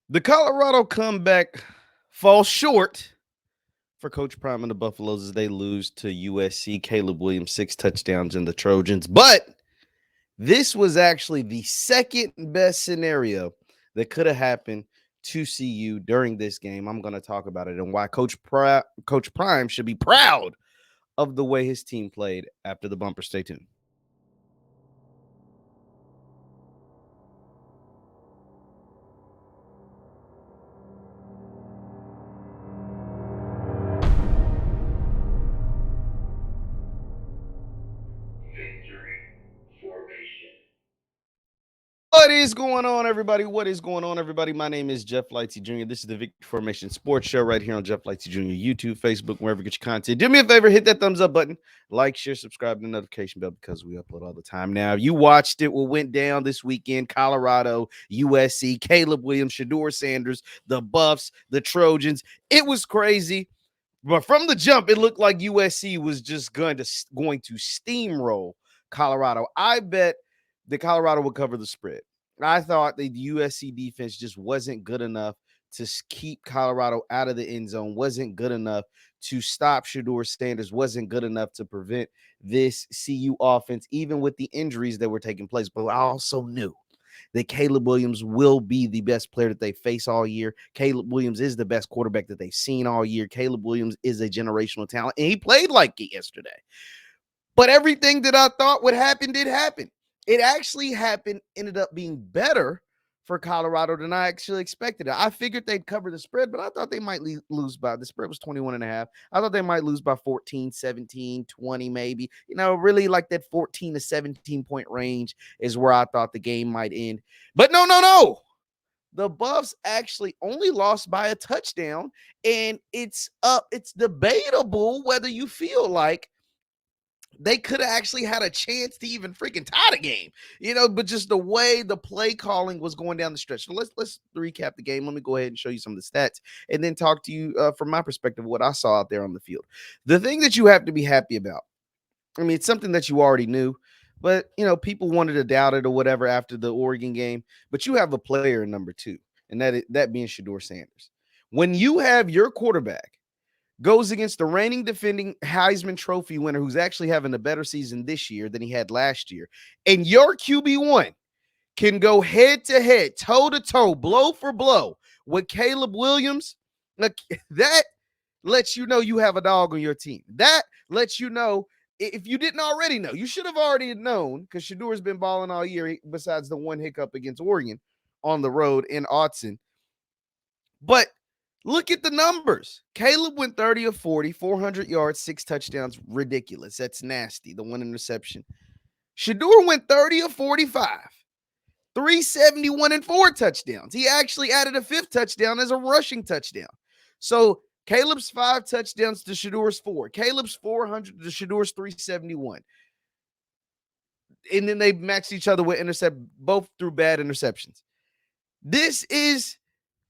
The Colorado comeback falls short for Coach Prime and the Buffaloes as they lose to USC. Caleb Williams, 6 touchdowns in the Trojans. But this was actually the second best scenario that could have happened to CU during this game. I'm going to talk about it and why Coach Prime should be proud of the way his team played after the bumper. Stay tuned. What is going on, everybody? What is going on, everybody? My name is JeffLightsyJr. This is the Victory Formation Sports Show right here on JeffLightsYJr, YouTube, Facebook, wherever you get your content. Do me a favor, hit that thumbs up button, like, share, subscribe, and the notification bell because we upload all the time. Now, you watched it. What went down this weekend? Colorado, USC, Caleb Williams, Shedeur Sanders, the Buffs, the Trojans. It was crazy. But from the jump, it looked like USC was just going to steamroll Colorado. I bet the Colorado would cover the spread. I thought the USC defense just wasn't good enough to keep Colorado out of the end zone, wasn't good enough to stop Shedeur Sanders, wasn't good enough to prevent this CU offense, even with the injuries that were taking place. But I also knew that Caleb Williams will be the best player that they face all year. Caleb Williams is the best quarterback that they've seen all year. Caleb Williams is a generational talent, and he played like it yesterday. But everything that I thought would happen did happen. It actually ended up being better for Colorado than I actually expected. I figured they'd cover the spread, but I thought they might lose by, the spread was 21.5. I thought they might lose by 14, 17, 20 maybe. Really like that 14 to 17 point range is where I thought the game might end. But no. The Buffs actually only lost by a touchdown, and it's debatable whether you feel like they could have actually had a chance to even freaking tie the game, but just the way the play calling was going down the stretch. So let's recap the game. Let me go ahead and show you some of the stats and then talk to you from my perspective, what I saw out there on the field. The thing that you have to be happy about, it's something that you already knew, but, people wanted to doubt it or whatever after the Oregon game, but you have a player in number 2, and that being Shedeur Sanders. When you have your quarterback goes against the reigning defending Heisman Trophy winner who's actually having a better season this year than he had last year, and your QB1 can go head-to-head, toe-to-toe, blow for blow with Caleb Williams, that lets you know you have a dog on your team. That lets you know, if you didn't already know, you should have already known, because Shedeur's been balling all year besides the one hiccup against Oregon on the road in Autzen. But look at the numbers. Caleb went 30 of 40, 400 yards, 6 touchdowns. Ridiculous. That's nasty. The 1 interception. Shedeur went 30 of 45, 371 and 4 touchdowns. He actually added a 5th touchdown as a rushing touchdown. So Caleb's 5 touchdowns to Shedeur's 4. Caleb's 400 to Shedeur's 371. And then they matched each other with both through bad interceptions. This is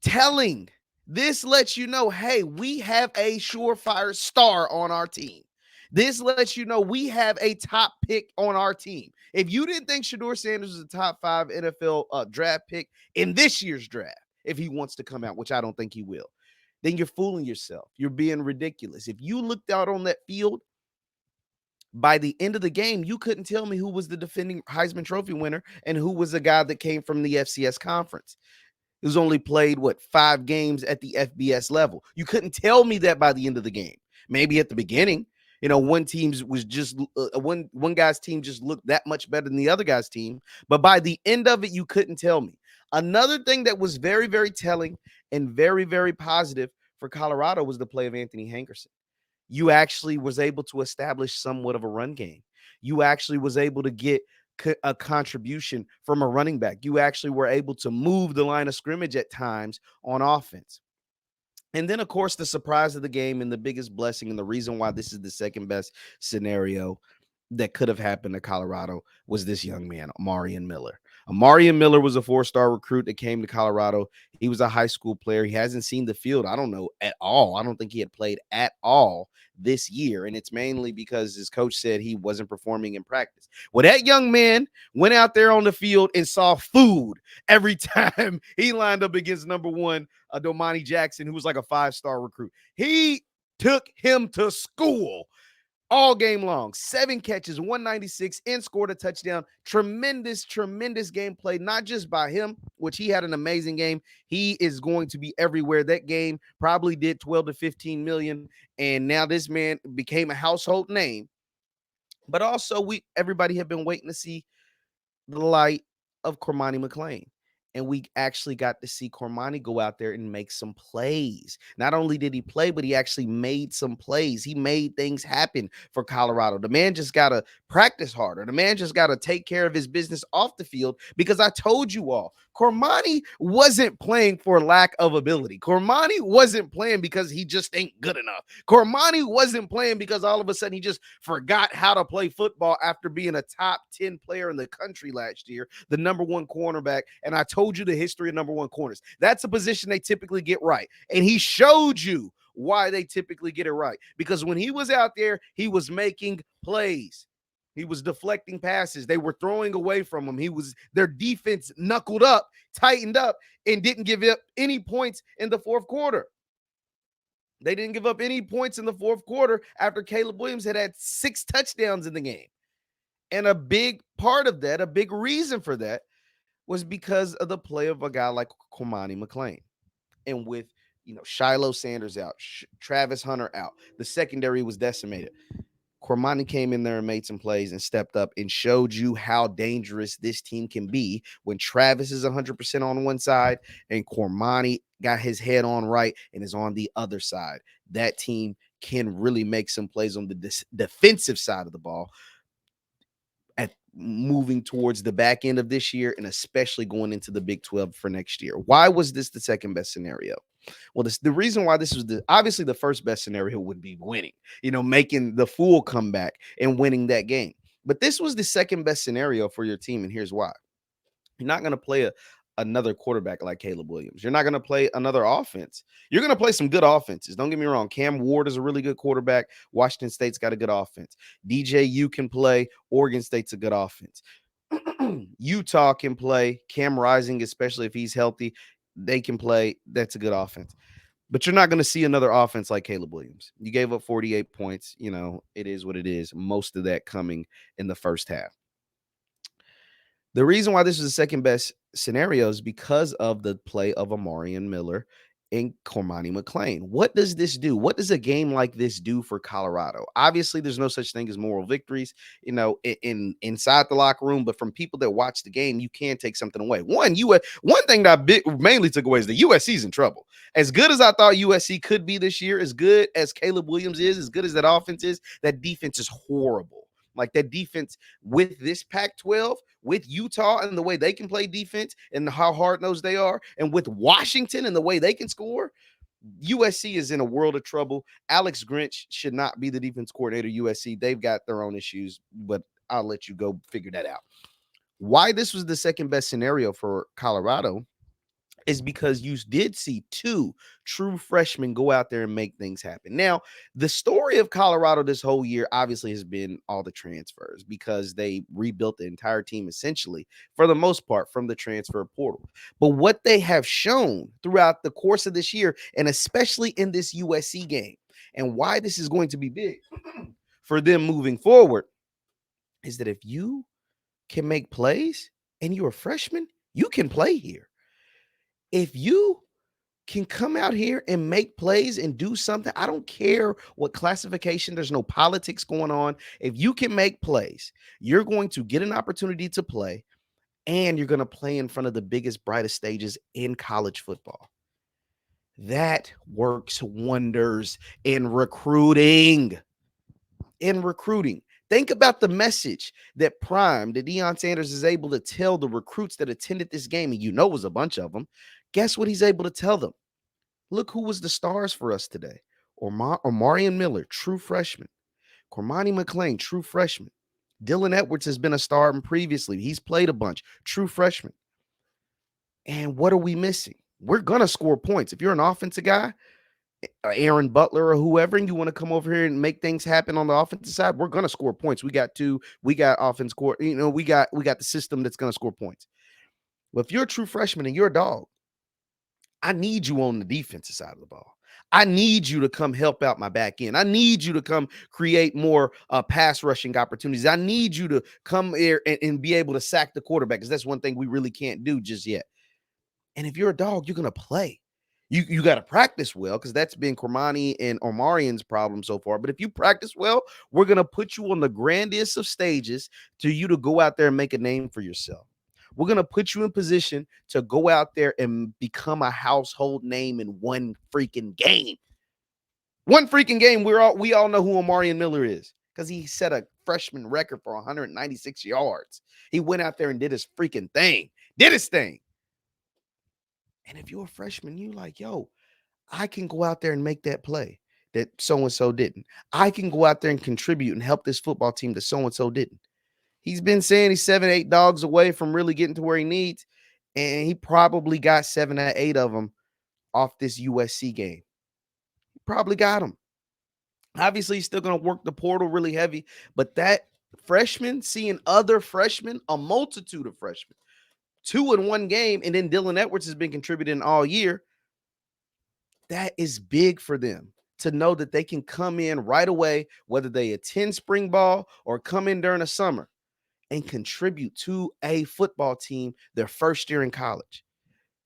telling. This lets you know, hey, we have a surefire star on our team. This lets you know we have a top pick on our team. If you didn't think Shedeur Sanders was a top 5 NFL draft pick in this year's draft, if he wants to come out, which I don't think he will, then you're fooling yourself. You're being ridiculous. If you looked out on that field, by the end of the game, you couldn't tell me who was the defending Heisman Trophy winner and who was the guy that came from the FCS conference. Who's only played 5 games at the FBS level. You couldn't tell me that by the end of the game. Maybe at the beginning, one team's was just one guy's team just looked that much better than the other guy's team. But by the end of it, you couldn't tell me. Another thing that was very, very telling and very, very positive for Colorado was the play of Anthony Hankerson. You actually was able to establish somewhat of a run game. You actually was able to get a contribution from a running back. You actually were able to move the line of scrimmage at times on offense. And then, of course, the surprise of the game and the biggest blessing and the reason why this is the second best scenario that could have happened to Colorado was this young man, Omarion Miller. Omarion Miller was a 4-star recruit that came to Colorado. He was a high school player. He hasn't seen the field, I don't know, at all. I don't think he had played at all this year. And it's mainly because his coach said he wasn't performing in practice. Well, that young man went out there on the field and saw food every time he lined up against number one, Domani Jackson, who was like a 5-star recruit. He took him to school all game long. 7 catches, 196, and scored a touchdown. Tremendous gameplay, not just by him, which he had an amazing game. He is going to be everywhere. That game probably did 12 to 15 million, and now this man became a household name. But also, everybody had been waiting to see the light of Cormani McClain. And we actually got to see Cormani go out there and make some plays. Not only did he play, but he actually made some plays. He made things happen for Colorado. The man just got to practice harder. The man just got to take care of his business off the field, because I told you all, Cormani wasn't playing for lack of ability. Cormani wasn't playing because he just ain't good enough. Cormani wasn't playing because all of a sudden he just forgot how to play football after being a top 10 player in the country last year, the number one cornerback. And I told you the history of number one corners. That's a position they typically get right. And he showed you why they typically get it right. Because when he was out there, he was making plays. He was deflecting passes. They were throwing away from him. Their defense knuckled up, tightened up, and didn't give up any points in the fourth quarter. They didn't give up any points in the fourth quarter after Caleb Williams had 6 touchdowns in the game. And a big part of that, a big reason for that, was because of the play of a guy like Cormani McClain. And with, Shedeur Sanders out, Travis Hunter out, the secondary was decimated. Cormani came in there and made some plays and stepped up and showed you how dangerous this team can be when Travis is 100% on one side and Cormani got his head on right and is on the other side. That team can really make some plays on the defensive side of the ball at moving towards the back end of this year, and especially going into the Big 12 for next year. Why was this the second best scenario? Well, the reason why this was obviously the first best scenario would be winning, making the full comeback and winning that game. But this was the second best scenario for your team, and here's why. You're not going to play another quarterback like Caleb Williams. You're not going to play another offense. You're going to play some good offenses. Don't get me wrong. Cam Ward is a really good quarterback. Washington State's got a good offense. DJU can play. Oregon State's a good offense. Utah can play. Cam Rising, especially if he's healthy, they can play. That's a good offense. But you're not going to see another offense like Caleb Williams. You gave up 48 points. It is what it is. Most of that coming in the first half. The reason why this was the second best scenario is because of the play of Omarion Miller and Cormani McClain. What does this do? What does a game like this do for Colorado? Obviously, there's no such thing as moral victories, inside the locker room, but from people that watch the game, you can take something away. One thing that I mainly took away is the USC's in trouble. As good as I thought USC could be this year, as good as Caleb Williams is, as good as that offense is, that defense is horrible. Like that defense with this Pac-12, with Utah and the way they can play defense and how hard-nosed they are, and with Washington and the way they can score, USC is in a world of trouble. Alex Grinch should not be the defense coordinator of USC. They've got their own issues, but I'll let you go figure that out. Why this was the second best scenario for Colorado is because you did see 2 true freshmen go out there and make things happen. Now, the story of Colorado this whole year obviously has been all the transfers, because they rebuilt the entire team essentially, for the most part, from the transfer portal. But what they have shown throughout the course of this year, and especially in this USC game, and why this is going to be big for them moving forward, is that if you can make plays and you're a freshman, you can play here. If you can come out here and make plays and do something, I don't care what classification, there's no politics going on. If you can make plays, you're going to get an opportunity to play, and you're going to play in front of the biggest, brightest stages in college football. That works wonders in recruiting. Think about the message that Deion Sanders is able to tell the recruits that attended this game, and was a bunch of them. Guess what he's able to tell them? Look who was the stars for us today. Omarion Miller, true freshman. Cormani McClain, true freshman. Dylan Edwards has been a star previously. He's played a bunch. True freshman. And what are we missing? We're going to score points. If you're an offensive guy, Aaron Butler or whoever, and you want to come over here and make things happen on the offensive side, we're going to score points. We got offense court, we got the system that's going to score points. But if you're a true freshman and you're a dog, I need you on the defensive side of the ball. I need you to come help out my back end. I need you to come create more pass rushing opportunities. I need you to come here and be able to sack the quarterback, because that's one thing we really can't do just yet. And if you're a dog, you're going to play. You got to practice well, because that's been Cormani and Omarion's problem so far. But if you practice well, we're going to put you on the grandest of stages to you to go out there and make a name for yourself. We're going to put you in position to go out there and become a household name in one freaking game. One freaking game. We all know who Omarion Miller is, because he set a freshman record for 196 yards. He went out there and did his freaking thing. Did his thing. And if you're a freshman, you like, yo, I can go out there and make that play that so-and-so didn't. I can go out there and contribute and help this football team that so-and-so didn't. He's been saying he's 7-8 dogs away from really getting to where he needs, and he probably got 7 or 8 of them off this USC game. He probably got them. Obviously, he's still going to work the portal really heavy, but that freshman, seeing other freshmen, a multitude of freshmen, 2 in one game, and then Dylan Edwards has been contributing all year, that is big for them to know that they can come in right away, whether they attend spring ball or come in during the summer, and contribute to a football team their first year in college.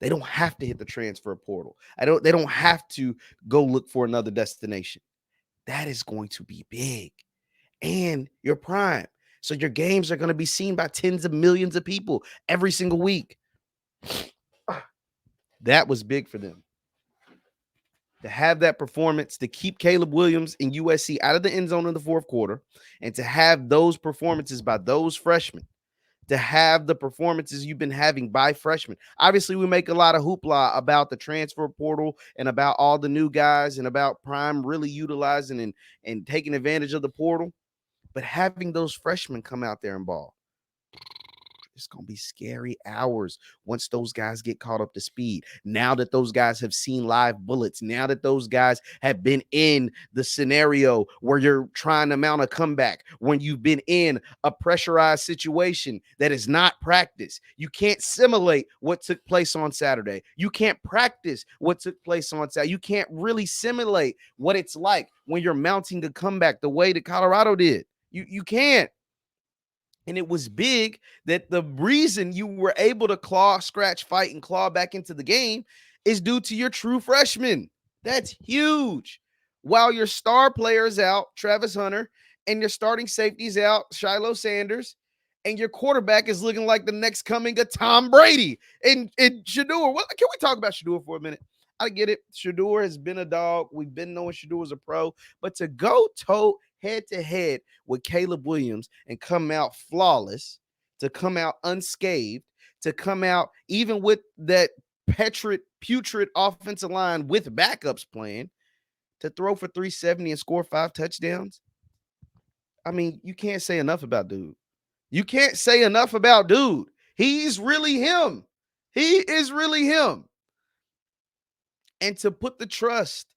They don't have to hit the transfer portal. They don't have to go look for another destination. That is going to be big. And you're prime. So your games are going to be seen by tens of millions of people every single week. That was big for them. To have that performance, to keep Caleb Williams and USC out of the end zone in the fourth quarter, and to have those performances by those freshmen, to have the performances you've been having by freshmen. Obviously, we make a lot of hoopla about the transfer portal and about all the new guys and about Prime really utilizing and taking advantage of the portal. But having those freshmen come out there and ball, it's going to be scary hours once those guys get caught up to speed. Now that those guys have seen live bullets, now that those guys have been in the scenario where you're trying to mount a comeback, when you've been in a pressurized situation that is not practice. You can't simulate what took place on Saturday. You can't practice what took place on Saturday. You can't really simulate what it's like when you're mounting a comeback the way that Colorado did. You can't. And it was big that the reason you were able to claw, scratch, fight, and claw back into the game is due to your true freshmen. That's huge. While your star player is out, Travis Hunter, and your starting safety is out, Shedeur Sanders, and your quarterback is looking like the next coming of Tom Brady. And Shedeur, can we talk about Shedeur for a minute? I get it. Shedeur has been a dog. We've been knowing Shedeur was a pro. But to go head-to-head with Caleb Williams and come out flawless, to come out unscathed, to come out even with that putrid offensive line with backups playing, to throw for 370 and score 5 touchdowns. I mean, you can't say enough about dude. You can't say enough about dude. He's really him. He is really him. And to put the trust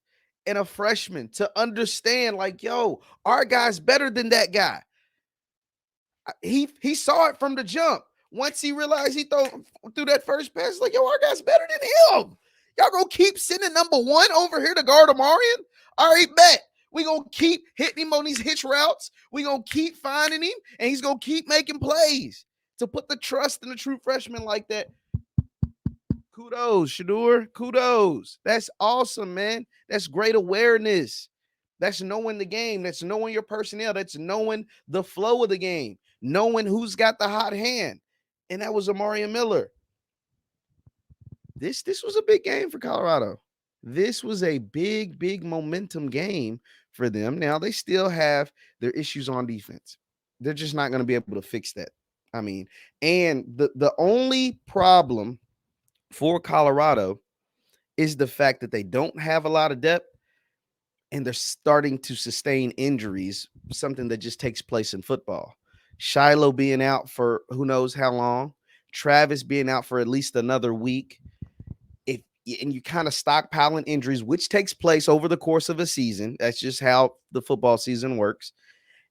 in a freshman to understand, like, yo, our guy's better than that guy. He saw it from the jump. Once he realized he threw that first pass, like, yo, our guy's better than him. Y'all gonna keep sending number 1 over here to guard Omarion? All right, bet. We gonna keep hitting him on these hitch routes. We gonna keep finding him, and he's gonna keep making plays. To put the trust in a true freshman like that, kudos, Shedeur. Kudos. That's awesome, man. That's great awareness. That's knowing the game. That's knowing your personnel. That's knowing the flow of the game. Knowing who's got the hot hand. And that was Omarion Miller. This was a big game for Colorado. This was a big momentum game for them. Now, they still have their issues on defense. They're just not going to be able to fix that. I mean, and the only problem for Colorado is the fact that they don't have a lot of depth and they're starting to sustain injuries, something that just takes place in football. Shiloh being out for who knows how long, Travis being out for at least another week. If and you kind of stockpiling injuries, which takes place over the course of a season. That's just how the football season works.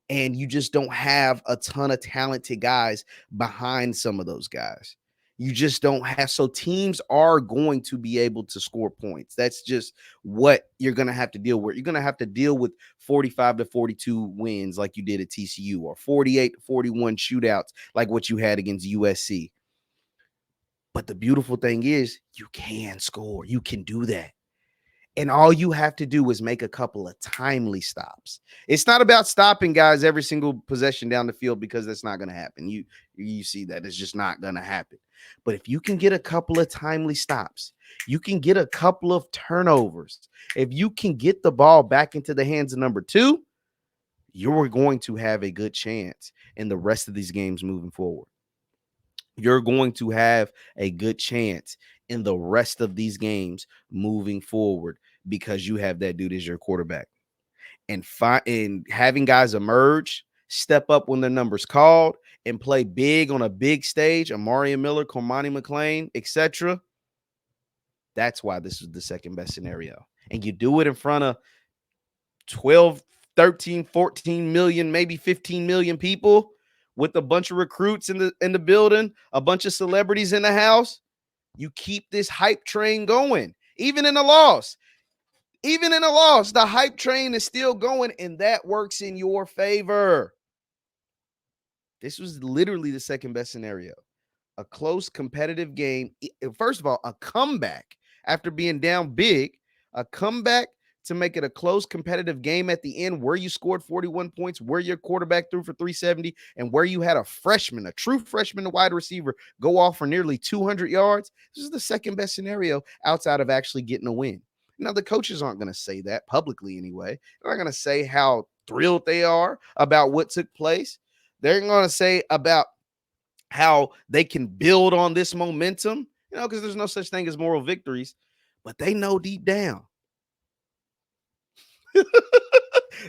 And you just don't have a ton of talented guys behind some of those guys. You just don't have. So teams are going to be able to score points. That's just what you're going to have to deal with. You're going to have to deal with 45 to 42 wins like you did at TCU, or 48 to 41 shootouts like what you had against USC. But the beautiful thing is you can score. You can do that. And all you have to do is make a couple of timely stops. It's not about stopping guys every single possession down the field, because that's not going to happen. You see that. It's just not going to happen. But if you can get a couple of timely stops, you can get a couple of turnovers. If you can get the ball back into the hands of number 2, you're going to have a good chance in the rest of these games moving forward. You're going to have a good chance in the rest of these games moving forward, because you have that dude as your quarterback. And having guys emerge, step up when the number's called, and play big on a big stage, Omarion Miller, Cormani, McClain, etc. That's why this is the second best scenario. And you do it in front of 12, 13, 14 million, maybe 15 million people, with a bunch of recruits in the building, a bunch of celebrities in the house. You keep this hype train going. Even in a loss, the hype train is still going, and that works in your favor. This was literally the second best scenario. A close, competitive game. First of all, a comeback after being down big, a comeback to make it a close, competitive game at the end, where you scored 41 points, where your quarterback threw for 370, and where you had a freshman, a true freshman, a wide receiver, go off for nearly 200 yards. This is the second best scenario outside of actually getting a win. Now, the coaches aren't going to say that publicly anyway. They're not going to say how thrilled they are about what took place. They're going to say about how they can build on this momentum, because there's no such thing as moral victories, but they know deep down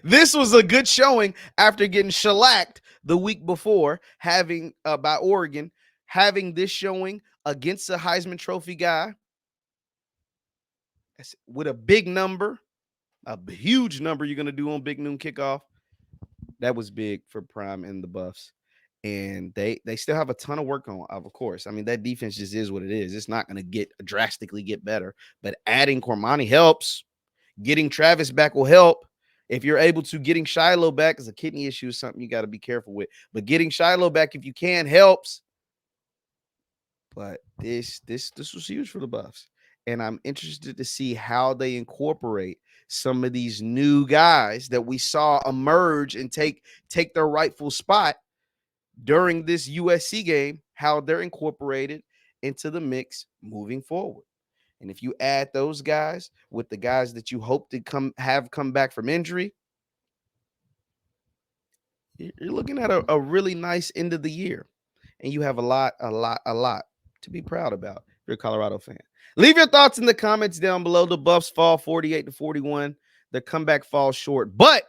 this was a good showing after getting shellacked the week before, having by Oregon, having this showing against a Heisman Trophy guy with a big number, a huge number you're going to do on Big Noon Kickoff. That was big for Prime and the Buffs. And they still have a ton of work on, of course. I mean, that defense just is what it is. It's not going to drastically get better, but adding Cormani helps. Getting Travis back will help. If you're able to, getting Shiloh back, is a kidney issue, is something you got to be careful with. But getting Shiloh back, if you can, helps. But this was huge for the Buffs. And I'm interested to see how they incorporate some of these new guys that we saw emerge and take their rightful spot during this USC game, how they're incorporated into the mix moving forward. And if you add those guys with the guys that you hope to come back from injury, you're looking at a really nice end of the year. And you have a lot to be proud about if you're a Colorado fan. Leave your thoughts in the comments down below. The Buffs fall 48 to 41. The comeback falls short, but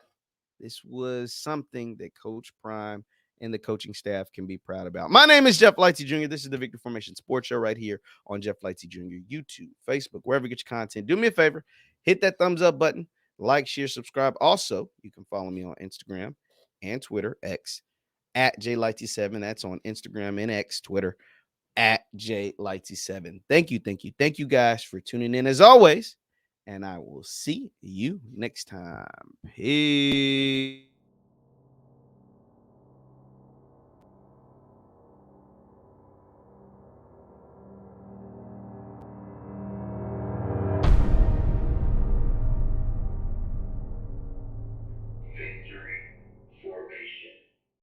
this was something that Coach Prime and the coaching staff can be proud about. My name is Jeff Lightsy Jr. This is the Victory Formation Sports Show right here on Jeff Lightsy Jr. YouTube, Facebook, wherever you get your content. Do me a favor, hit that thumbs up button, like, share, subscribe. Also, you can follow me on Instagram and Twitter, X, at JLightsy7. That's on Instagram and X, Twitter, at JLightsy7. Thank you guys for tuning in as always, and I will see you next time. Peace.